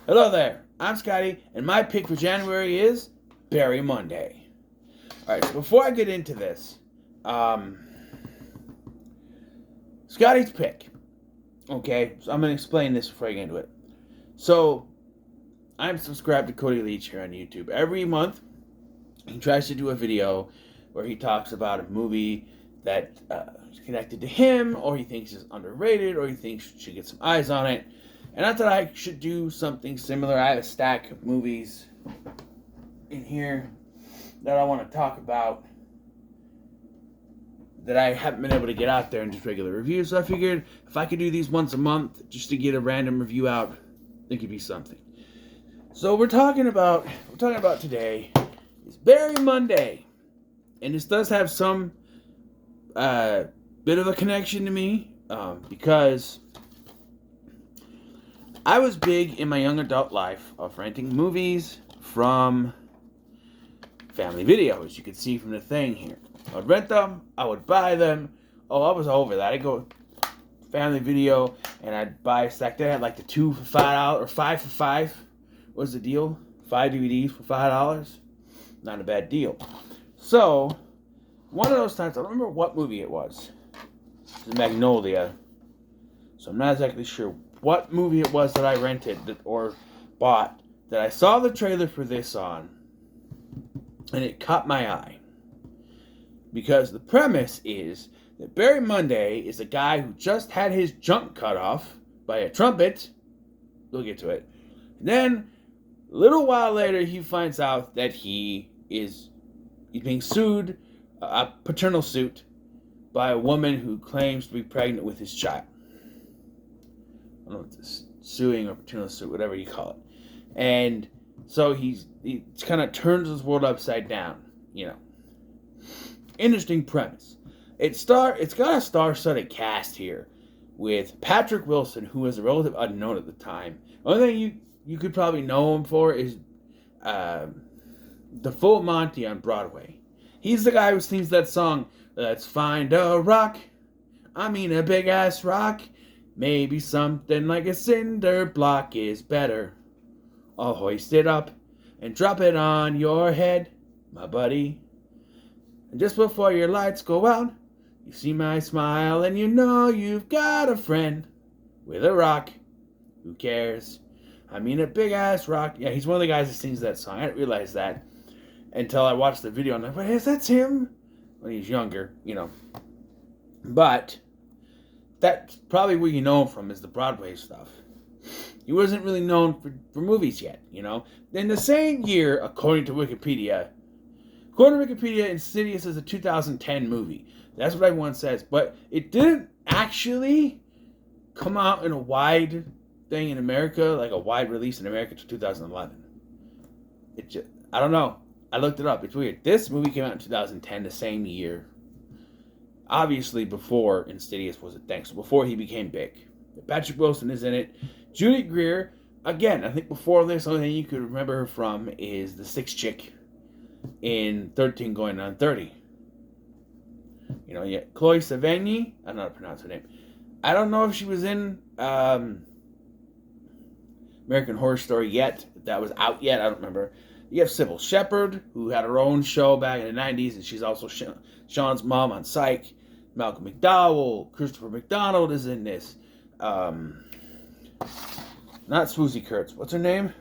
Hello there, I'm Scotty, and my pick for January is Berry Monday. Alright, so before I get into this, Scotty's pick. Okay, so I'm going to explain this before I get into it. So, I'm subscribed to Cody Leach here on YouTube. Every month, he tries to do a video where he talks about a movie that is connected to him, or he thinks is underrated, or he thinks should get some eyes on it. And I thought I should do something similar. I have a stack of movies in here that I want to talk about that I haven't been able to get out there in just regular reviews. So I figured if I could do these once a month just to get a random review out, it could be something. So we're talking about today is Berry Monday. And this does have some bit of a connection to me because I was big in my young adult life of renting movies from Family Video, as you can see from the thing here. I would rent them, I would buy them. Oh, I was over that. I'd go Family Video and I'd buy a stack. They had like the 2 for $5 or 5 for $5. What was the deal? 5 DVDs for $5. Not a bad deal. So, one of those times, I don't remember what movie it was. It was Magnolia. So I'm not exactly sure what movie it was that I rented or bought that I saw the trailer for this on, and it caught my eye. Because the premise is that Berry Monday is a guy who just had his junk cut off by a trumpet. We'll get to it. And then, a little while later, he finds out that he's being sued, a paternal suit, by a woman who claims to be pregnant with his child. I don't know if it's suing or paternal suit, whatever you call it. And so he kind of turns his world upside down, Interesting premise. It's got a star-studded cast here with Patrick Wilson, who was a relative unknown at the time. The only thing you could probably know him for is the Full Monty on Broadway. He's the guy who sings that song, "Let's find a rock. I mean a big-ass rock. Maybe something like a cinder block is better. I'll hoist it up and drop it on your head, my buddy. And just before your lights go out, you see my smile and you know you've got a friend with a rock. Who cares? I mean a big-ass rock." Yeah, he's one of the guys that sings that song. I didn't realize that until I watched the video. I'm like, wait, that's him? When he's younger, But that's probably where you know him from, is the Broadway stuff. He wasn't really known for movies yet, In the same year, according to Wikipedia, Insidious is a 2010 movie. That's what everyone says. But it didn't actually come out in a wide thing in America, like a wide release in America, to 2011. I don't know. I looked it up. It's weird. This movie came out in 2010, the same year. Obviously before Insidious was a thing, so before he became big. Patrick Wilson is in it. Judy Greer, again, I think before this, the only thing you could remember her from is the sixth chick in 13 Going on 30. Chloe Sevigny, I don't know how to pronounce her name. I don't know if she was in American Horror Story yet, if that was out yet, I don't remember. You have Sybil Shepherd, who had her own show back in the 90s, and she's also Sean's mom on Psych. Malcolm McDowell, Christopher McDonald is in this. Not Swoozie Kurtz. What's her name?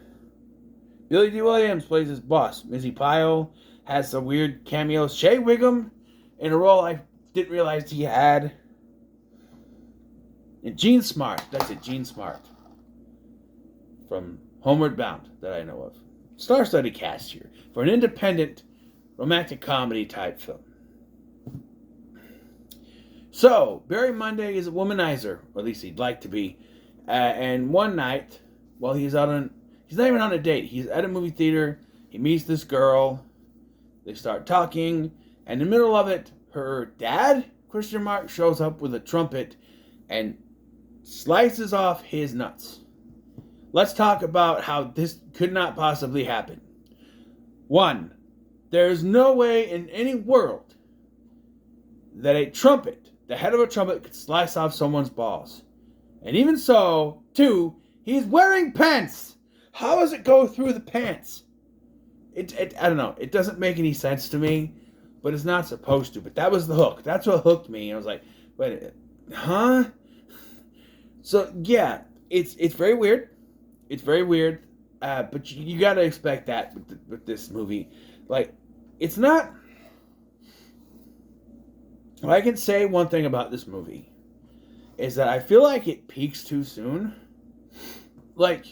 Billy D. Williams plays his boss. Mizzy Pyle has some weird cameos. Shea Wiggum in a role I didn't realize he had. And Gene Smart. That's it, Gene Smart. From Homeward Bound, that I know of. Star-studded cast here for an independent romantic comedy type film. So, Berry Monday is a womanizer, or at least he'd like to be. And one night, while he's not even on a date, he's at a movie theater, he meets this girl, they start talking, and in the middle of it, her dad, Christian Mark, shows up with a trumpet and slices off his nuts. Let's talk about how this could not possibly happen. 1, there is no way in any world that the head of a trumpet could slice off someone's balls. And even so, 2, he's wearing pants. How does it go through the pants? I don't know. It doesn't make any sense to me, but it's not supposed to. But that was the hook. That's what hooked me. I was like, wait, huh? So yeah, it's very weird. It's very weird. But you got to expect that with this movie. Like, it's not. Well, I can say one thing about this movie is that I feel like it peaks too soon. Like,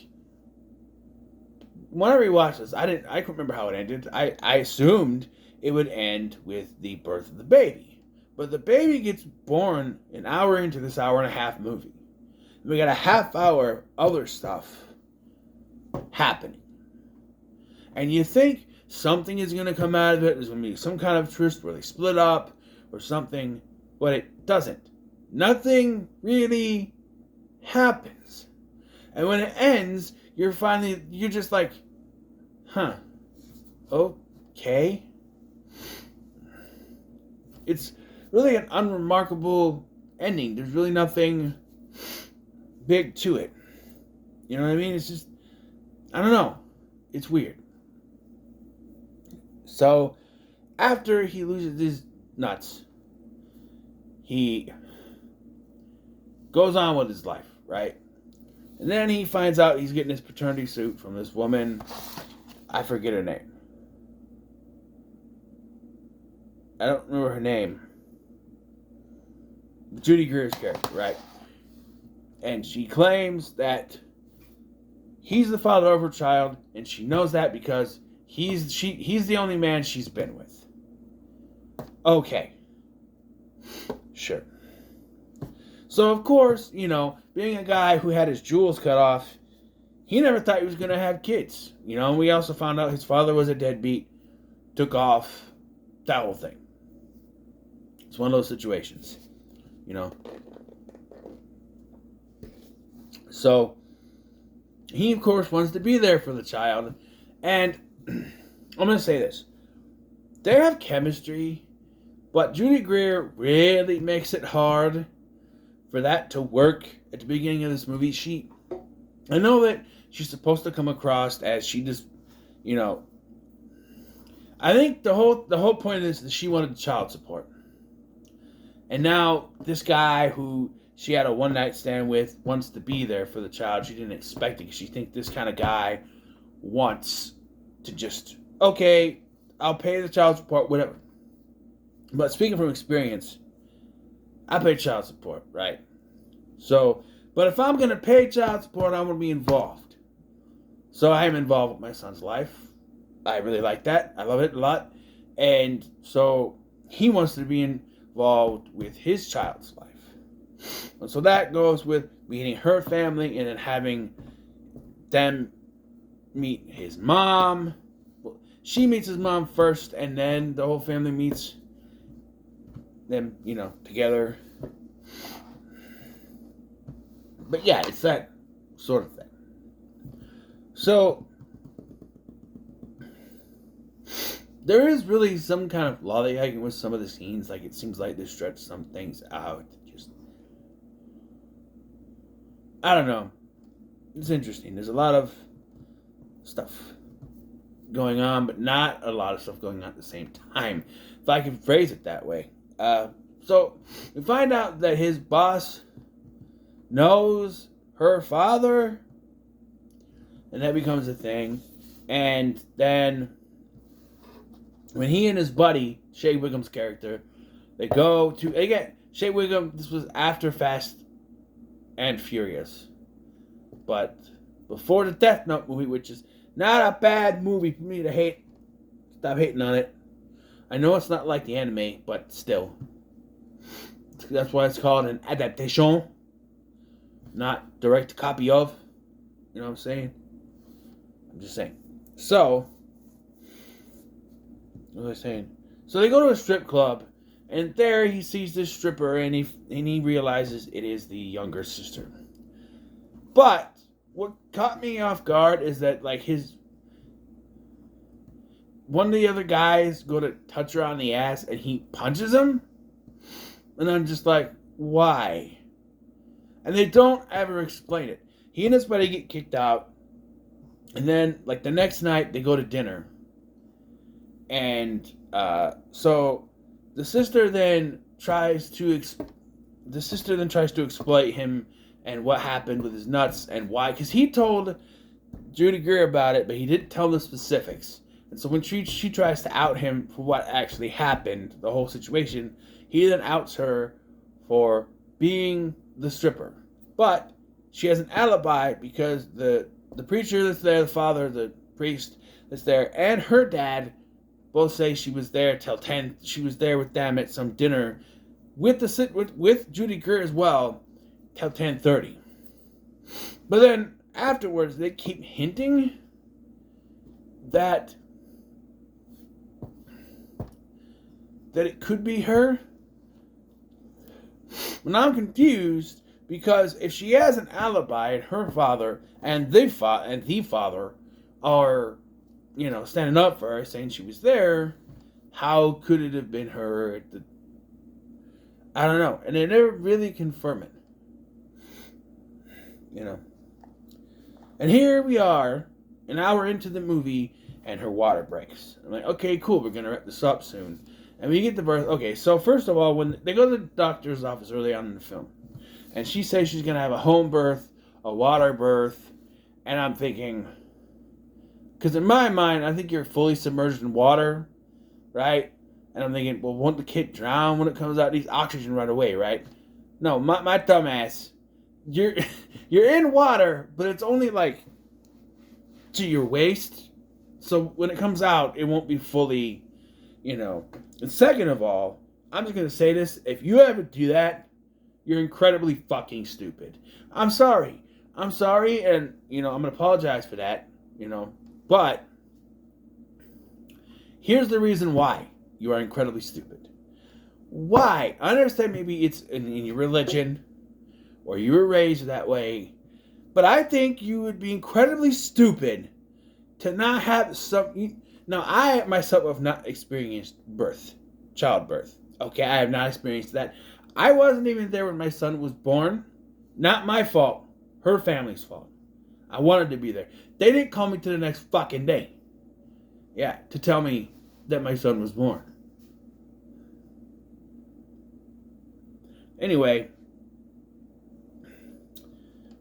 when I rewatched this, I couldn't remember how it ended. I assumed it would end with the birth of the baby. But the baby gets born an hour into this hour-and-a-half movie. And we got a half-hour other stuff happening. And you think something is going to come out of it. There's going to be some kind of twist where they split up or something. But it doesn't. Nothing really happens. And when it ends, you're just like, huh, okay. It's really an unremarkable ending. There's really nothing big to it. You know what I mean? It's just, I don't know. It's weird. So, after he loses his nuts, he goes on with his life, right? And then he finds out he's getting his paternity suit from this woman. I forget her name. I don't remember her name. Judy Greer's character, right? And she claims that he's the father of her child, and she knows that because he's the only man she's been with. Okay. Sure. So, of course, being a guy who had his jewels cut off, he never thought he was going to have kids. And we also found out his father was a deadbeat, took off, that whole thing. It's one of those situations, So, he, of course, wants to be there for the child. And I'm going to say this. They have chemistry, but Judy Greer really makes it hard for that to work at the beginning of this movie. I know that she's supposed to come across as she just, I think the whole point of this is she wanted child support. And now this guy who she had a one-night stand with wants to be there for the child. She didn't expect it because she thinks this kind of guy wants to just, okay, I'll pay the child support, whatever. But speaking from experience, I pay child support, right? So, but if I'm going to pay child support, I want to be involved. So I am involved with my son's life. I really like that. I love it a lot. And so he wants to be involved with his child's life. And so that goes with meeting her family and then having them meet his mom. Well, she meets his mom first, and then the whole family meets them, together. But yeah, it's that sort of thing. So, there is really some kind of lollygagging with some of the scenes. Like, it seems like they stretch some things out. I don't know. It's interesting. There's a lot of stuff going on, but not a lot of stuff going on at the same time, if I can phrase it that way. So, we find out that his boss knows her father, and that becomes a thing. And then, when he and his buddy, Shea Whigham's character, they get Shea Whigham, this was after Fast and Furious, but before the Death Note movie, which is not a bad movie for me to hate. Stop hating on it. I know it's not like the anime, but still. That's why it's called an adaptation, not direct copy of. You know what I'm saying? I'm just saying. So, what was I saying? So they go to a strip club, and there he sees this stripper, and he realizes it is the younger sister. But what caught me off guard is that one of the other guys go to touch her on the ass, and he punches him, and I'm just like, why? And they don't ever explain it. He and his buddy get kicked out, And then, like, the next night, they go to dinner. And so the sister then tries to exploit him and what happened with his nuts and why. Because he told Judy Greer about it, but he didn't tell the specifics. And so when she tries to out him for what actually happened, the whole situation, he then outs her for being the stripper. But she has an alibi because the preacher that's there, the father, the priest that's there, and her dad both say she was there till 10. She was there with them at some dinner with Judy Greer as well till 10:30. But then afterwards, they keep hinting that it could be her. But now I'm confused because if she has an alibi and her father and the father are, standing up for her, saying she was there, how could it have been her? I don't know. And they never really confirm it. And here we are, an hour into the movie, and her water breaks. I'm like, okay, cool, we're going to wrap this up soon. And we get the birth. Okay, so first of all, when they go to the doctor's office early on in the film, and she says she's going to have a home birth, a water birth, and I'm thinking, because in my mind, I think you're fully submerged in water, right? And I'm thinking, well, won't the kid drown when it comes out? It needs oxygen right away, right? No, my dumb ass, you're in water, but it's only like to your waist. So when it comes out, it won't be fully, And second of all, I'm just going to say this. If you ever do that, you're incredibly fucking stupid. I'm sorry. And, I'm going to apologize for that, But here's the reason why you are incredibly stupid. Why? I understand maybe it's in your religion or you were raised that way. But I think you would be incredibly stupid to not have some... Now, I myself have not experienced childbirth. Okay, I have not experienced that. I wasn't even there when my son was born. Not my fault. Her family's fault. I wanted to be there. They didn't call me to the next fucking day. Yeah, to tell me that my son was born. Anyway,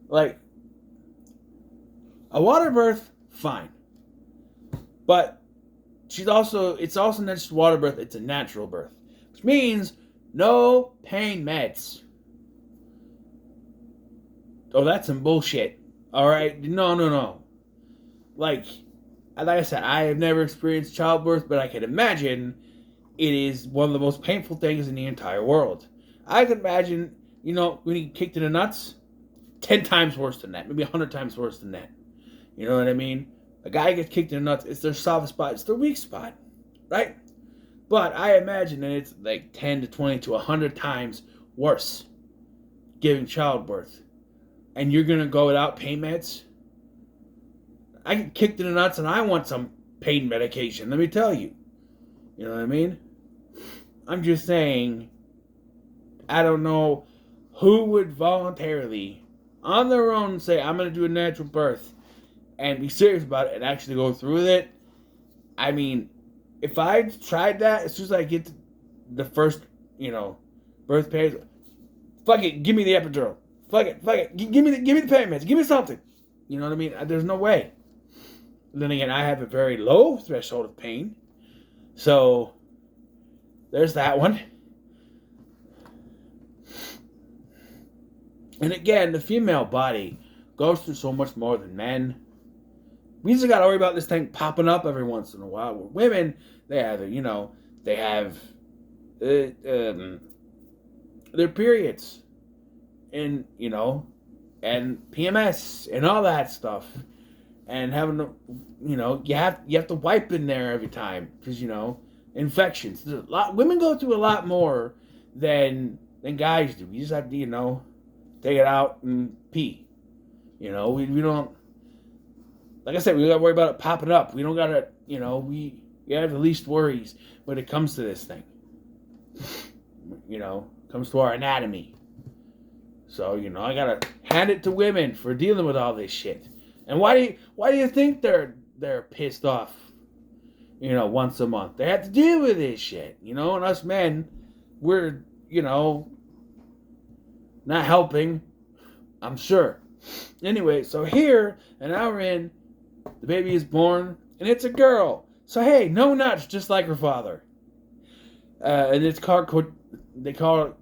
like, a water birth, fine. But it's also not just water birth, it's a natural birth. Which means no pain meds. Oh, that's some bullshit. Alright? No. Like I said, I have never experienced childbirth, but I can imagine it is one of the most painful things in the entire world. I can imagine, when you kicked in the nuts, 10 times worse than that. Maybe 100 times worse than that. You know what I mean? A guy gets kicked in the nuts, it's their soft spot, it's their weak spot. Right? But I imagine that it's like 10 to 20 to 100 times worse giving childbirth. And you're going to go without pain meds? I get kicked in the nuts and I want some pain medication, let me tell you. You know what I mean? I'm just saying, I don't know who would voluntarily, on their own, say, I'm going to do a natural birth and be serious about it and actually go through with it. I mean, if I tried that, as soon as I get to the first, birth pains, fuck it, give me the epidural. Fuck it, give me the pain meds, give me something. You know what I mean? There's no way. Then again, I have a very low threshold of pain. So, there's that one. And again, the female body goes through so much more than men. We just got to worry about this thing popping up every once in a while. Where women, they have, they have their periods. And, and PMS and all that stuff. And having to, you have to wipe in there every time. Because, infections. There's a lot, women go through a lot more than guys do. We just have to, take it out and pee. We don't, like I said, we don't got to worry about it popping up. We don't got to, we have the least worries when it comes to this thing. Comes to our anatomy. So, I got to hand it to women for dealing with all this shit. And why do you think they're pissed off? Once a month. They have to deal with this shit. And us men, we're, not helping, I'm sure. Anyway, so here, an hour in, the baby is born, and it's a girl. So hey, no nuts, just like her father. And it's called, they call it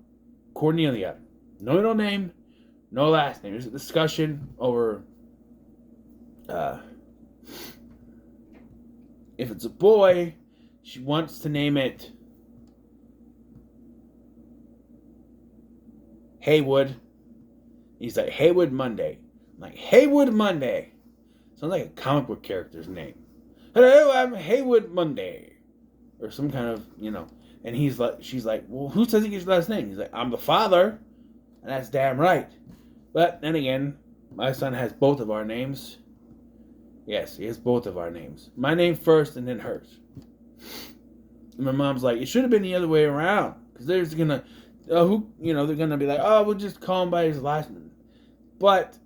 Cornelia. No middle name, no last name. There's a discussion over if it's a boy, she wants to name it Haywood. He's like, Haywood Munday. I'm like, Haywood Munday. Sounds like a comic book character's name. Hello, I'm Haywood Munday. Or some kind of, And she's like, well, who says he gets your last name? He's like, I'm the father. And that's damn right. But then again, my son has both of our names. Yes, he has both of our names. My name first and then hers. And my mom's like, it should have been the other way around. Because they're just going to, they're going to be like, oh, we'll just call him by his last name. But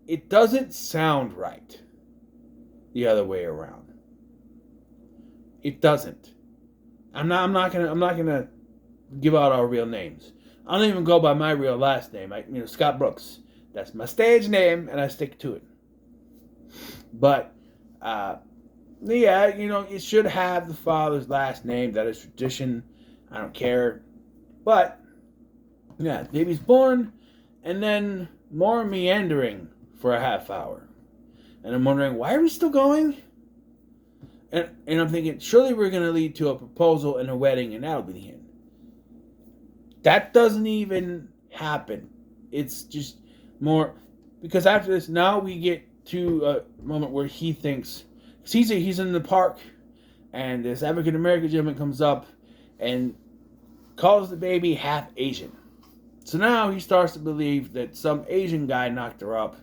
it doesn't sound right the other way around. It doesn't. I'm not gonna give out our real names. I don't even go by my real last name. Scott Brooks. That's my stage name, and I stick to it. But it should have the father's last name. That is tradition. I don't care. But yeah, baby's born, and then more meandering for a half hour, and I'm wondering, why are we still going? And I'm thinking, surely we're going to lead to a proposal and a wedding, and that'll be the end. That doesn't even happen. It's just more, because after this, now we get to a moment where he thinks, because he's in the park, and this African American gentleman comes up and calls the baby half Asian. So now he starts to believe that some Asian guy knocked her up,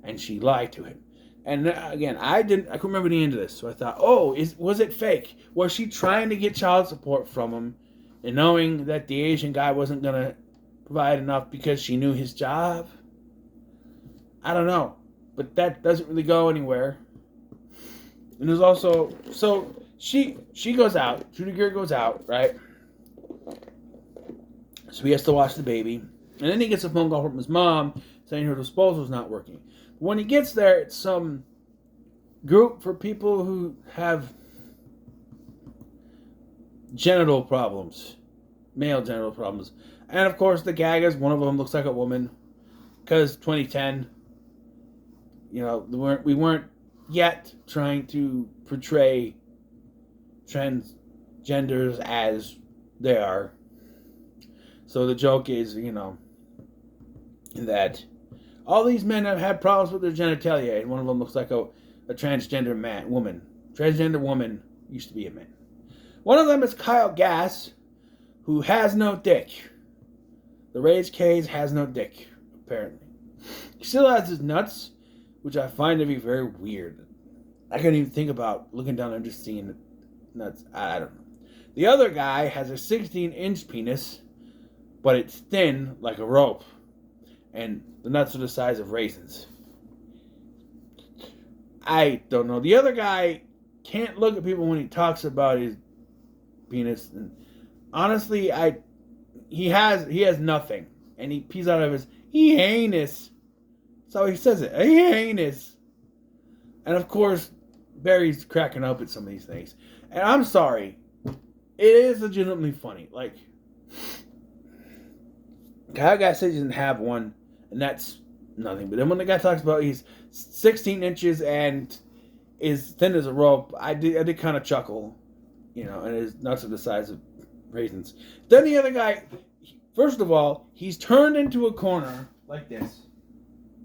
and she lied to him. And again, I couldn't remember the end of this, so I thought, was it fake? Was she trying to get child support from him, and knowing that the Asian guy wasn't going to provide enough because she knew his job? I don't know, but that doesn't really go anywhere. And there's also, so she goes out, Judy Greer goes out, right? So he has to watch the baby, and then he gets a phone call from his mom saying her disposal's not working. When he gets there, it's some group for people who have genital problems, male genital problems. And of course, the gag is one of them looks like a woman, because 2010, we weren't yet trying to portray transgenders as they are. So the joke is, that all these men have had problems with their genitalia, and one of them looks like a transgender woman. Transgender woman used to be a man. One of them is Kyle Gass, who has no dick. The Rage Cage has no dick, apparently. He still has his nuts, which I find to be very weird. I couldn't even think about looking down and just seeing nuts. I don't know. The other guy has a 16-inch penis, but it's thin like a rope. And the nuts are the size of raisins. I don't know. The other guy can't look at people when he talks about his penis. And honestly, he has nothing. And he pees out of his anus. So he says it. Anus. And of course, Barry's cracking up at some of these things. And I'm sorry. It is legitimately funny. Like, Kyle guy says he doesn't have one. And that's nothing. But then when the guy talks about he's 16 inches and is thin as a rope, I did kind of chuckle. And his nuts are the size of raisins. Then the other guy, first of all, he's turned into a corner like this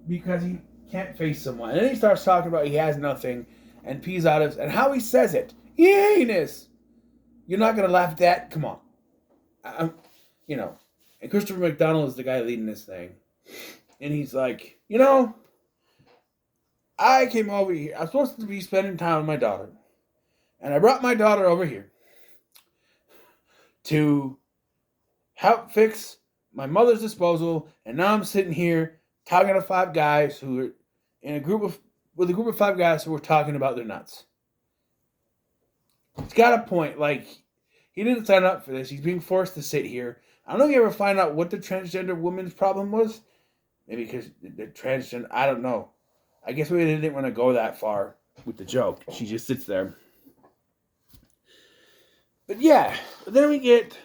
because he can't face someone. And then he starts talking about he has nothing and pees out of, and how he says it. Anus. You're not going to laugh at that? Come on. And Christopher McDonald is the guy leading this thing. And he's like, I came over here. I'm supposed to be spending time with my daughter. And I brought my daughter over here to help fix my mother's disposal. And now I'm sitting here talking to 5 guys who are in a group of with a group of 5 guys who were talking about their nuts. He's got a point. Like, he didn't sign up for this. He's being forced to sit here. I don't know if you ever find out what the transgender woman's problem was. Maybe because the transgender, I don't know. I guess we didn't want to go that far with the joke. She just sits there. But yeah, then we get,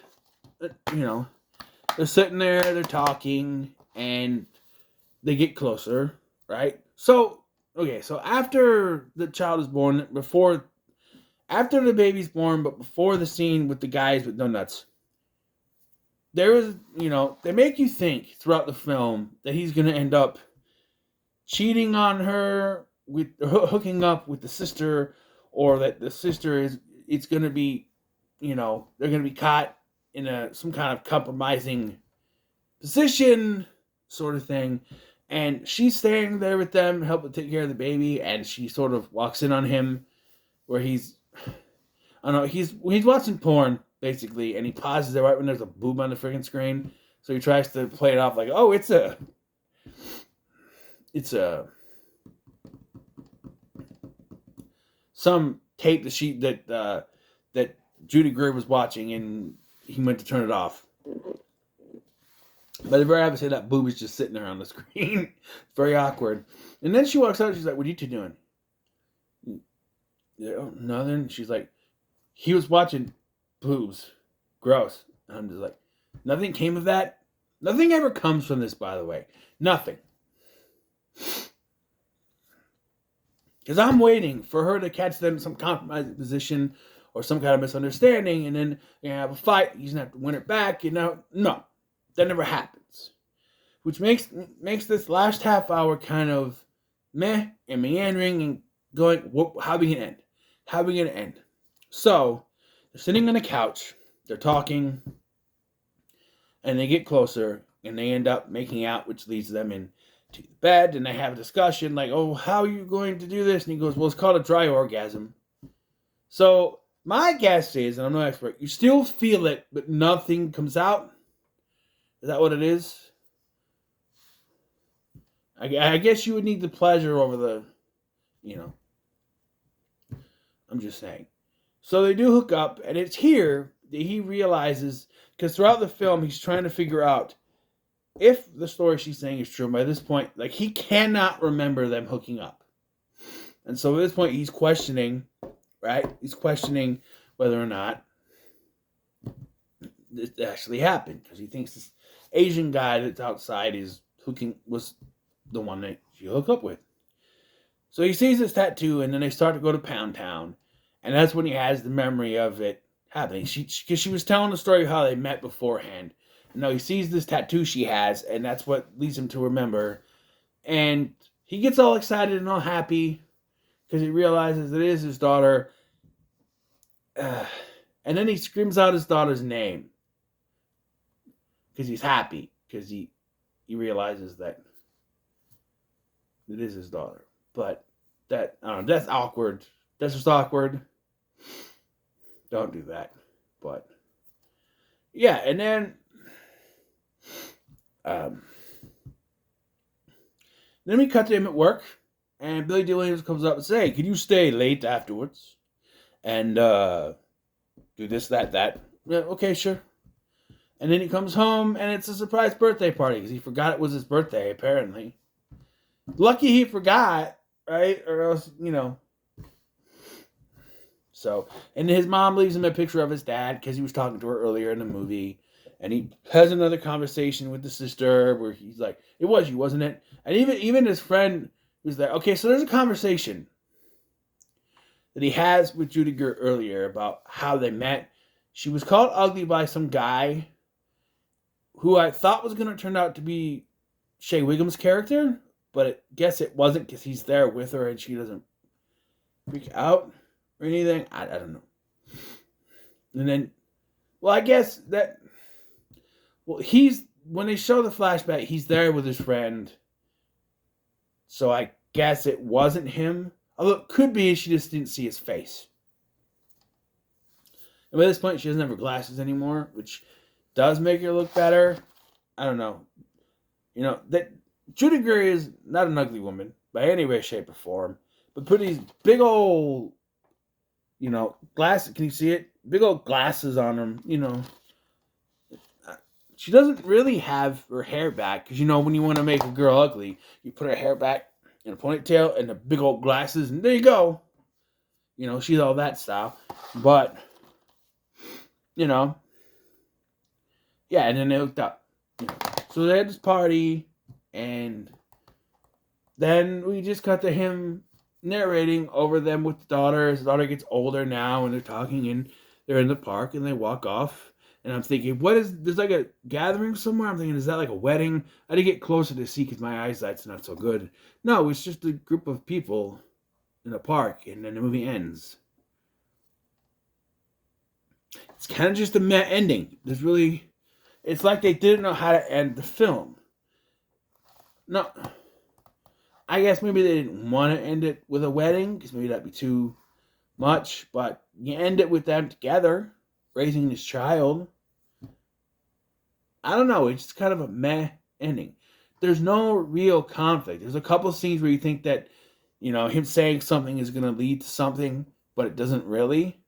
they're sitting there, they're talking, and they get closer, right? So after the child is born, after the baby's born, but before the scene with the guys with no nuts, there is, they make you think throughout the film that he's going to end up cheating on her, with hooking up with the sister, or that the sister it's going to be, they're going to be caught in some kind of compromising position sort of thing. And she's staying there with them, helping take care of the baby, and she sort of walks in on him where he's watching porn, basically, and he pauses there right when there's a boob on the freaking screen. So he tries to play it off like, oh, it's some tape that Judy Greer was watching, and he went to turn it off. But the very opposite, that boob is just sitting there on the screen. It's very awkward. And then she walks out, and she's like, what are you two doing? Nothing. She's like, he was watching boobs. Gross. And I'm just like, nothing came of that. Nothing ever comes from this, by the way. Nothing. Because I'm waiting for her to catch them in some compromising position or some kind of misunderstanding, and then you're going to have a fight. He's going to have to win it back, No, that never happens. Which makes this last half hour kind of meh and meandering and going, how are we going to end? How are we going to end? So, they're sitting on a couch, they're talking, and they get closer, and they end up making out, which leads them into the bed, and they have a discussion, like, oh, how are you going to do this? And he goes, well, it's called a dry orgasm. So, my guess is, and I'm no expert, you still feel it, but nothing comes out? Is that what it is? I guess you would need the pleasure over the, I'm just saying. So they do hook up, and it's here that he realizes, because throughout the film, he's trying to figure out if the story she's saying is true. By this point, like, he cannot remember them hooking up. And so at this point, he's questioning, right? He's questioning whether or not this actually happened, because he thinks this Asian guy that's outside was the one that she hooked up with. So he sees this tattoo, and then they start to go to Pound Town. And that's when he has the memory of it happening. Because she was telling the story of how they met beforehand. And now he sees this tattoo she has, and that's what leads him to remember. And he gets all excited and all happy because he realizes it is his daughter. And then he screams out his daughter's name because he's happy, because he realizes that it is his daughter. But that, I don't know, that's awkward. That's just awkward. Don't do that. But yeah, and then we cut to him at work, and Billy D. Williams comes up and says, hey, can you stay late afterwards and do this, that? Yeah, okay, sure. And then he comes home, and it's a surprise birthday party because he forgot it was his birthday, apparently. Lucky he forgot, right? Or else, So, and his mom leaves him a picture of his dad because he was talking to her earlier in the movie. And he has another conversation with the sister where he's like, it was you, wasn't it? And even his friend was like, okay, so there's a conversation that he has with Judy Greer earlier about how they met. She was called ugly by some guy who I thought was going to turn out to be Shea Wiggum's character, but I guess it wasn't because he's there with her and she doesn't freak out or anything. I don't know. And then, well, I guess that, well, when they show the flashback, he's there with his friend. So I guess it wasn't him. Although it could be she just didn't see his face. And by this point, she doesn't have her glasses anymore, which does make her look better. I don't know. That Judy Greer is not an ugly woman. by any way, shape, or form. But put these big old, glasses. Can you see it? Big old glasses on them. She doesn't really have her hair back because when you want to make a girl ugly, you put her hair back in a ponytail and the big old glasses, and there you go. She's all that style. But yeah, and then they hooked up. So they had this party, and then we just cut to him narrating over them with the daughter. His daughter gets older now, and they're talking, and they're in the park, and they walk off. And I'm thinking, there's like a gathering somewhere? I'm thinking, is that like a wedding? I had to get closer to see because my eyesight's not so good. No, it's just a group of people in a park, and then the movie ends. It's kind of just a meh ending. It's like they didn't know how to end the film. No, I guess maybe they didn't want to end it with a wedding, because maybe that'd be too much, but you end it with them together, raising this child. I don't know, it's just kind of a meh ending. There's no real conflict. There's a couple scenes where you think that, him saying something is going to lead to something, but it doesn't really.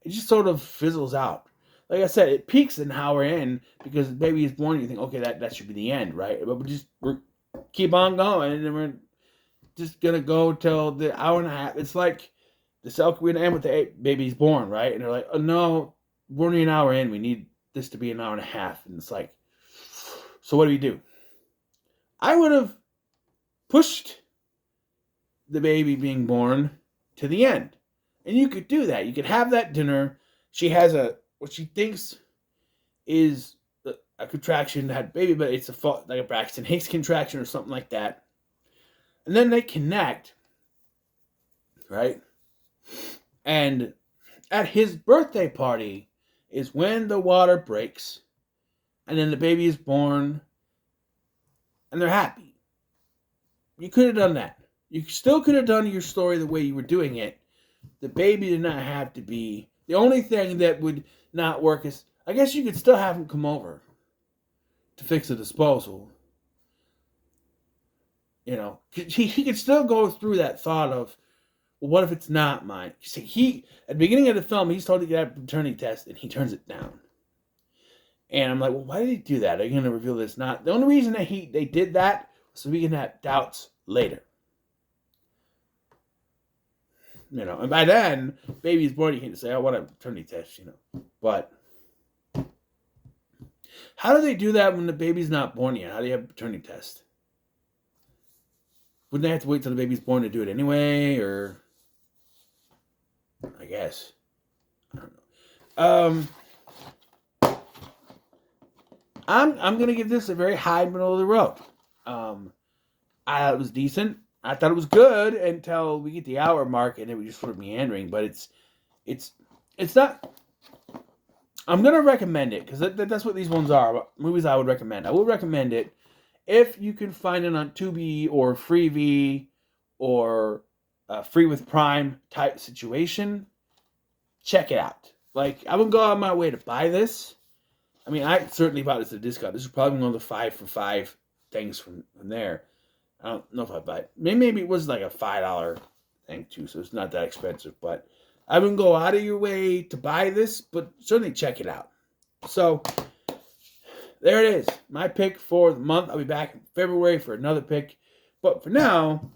It just sort of fizzles out. Like I said, it peaks an hour in because the baby is born. You think, okay, that should be the end, right? But we keep on going, and then we're just gonna go till the hour and a half. It's like we're gonna end with the baby's born, right? And they're like, oh no, we're only an hour in. We need this to be an hour and a half, and it's like, so what do we do? I would have pushed the baby being born to the end. And you could do that. You could have that dinner. She has what she thinks is a contraction to have baby, but it's like a Braxton Hicks contraction or something like that. And then they connect, right? And at his birthday party is when the water breaks, and then the baby is born, and they're happy. You could have done that. You still could have done your story the way you were doing it. The baby did not have to be. The only thing that would not work is, I guess you could still have him come over to fix the disposal. He could still go through that thought of, well, what if it's not mine? See, at the beginning of the film, he's told to get a paternity test, and he turns it down. And I'm like, well, why did he do that? Are you going to reveal this? Not the only reason that they did that was so we can have doubts later. And by then, baby's born, you can't say, I want a paternity test, But how do they do that when the baby's not born yet? How do you have a paternity test? Wouldn't they have to wait till the baby's born to do it anyway? Or, I guess. I don't know. I'm going to give this a very high middle of the road. It was decent. I thought it was good until we get the hour mark, and it was just sort of meandering. But it's not. I'm gonna recommend it because that's what these ones are. Movies I would recommend. I will recommend it if you can find it on Tubi or Freevee or Free with Prime type situation. Check it out. Like, I wouldn't go out of my way to buy this. I mean, I certainly bought this at a discount. This is probably one of the 5 for 5 things from there. I don't know if I buy it. Maybe it was like a $5 thing too, so it's not that expensive. But I wouldn't go out of your way to buy this, but certainly check it out. So there it is. My pick for the month. I'll be back in February for another pick. But for now,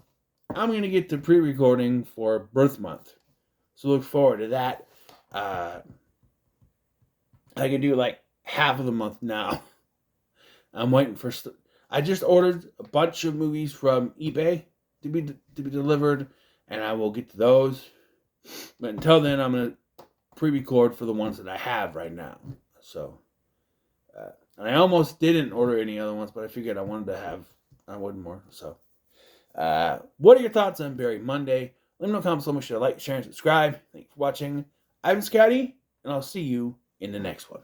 I'm going to get to pre-recording for birth month. So look forward to that. I can do like half of the month now. I'm waiting for. I just ordered a bunch of movies from eBay to be delivered, and I will get to those. But until then, I'm going to pre-record for the ones that I have right now. So, and I almost didn't order any other ones, but I figured I wanted to have one more. So, what are your thoughts on Barry Monday? Let me know in the comments below. Make sure to like, share, and subscribe. Thank you for watching. I'm Scotty, and I'll see you in the next one.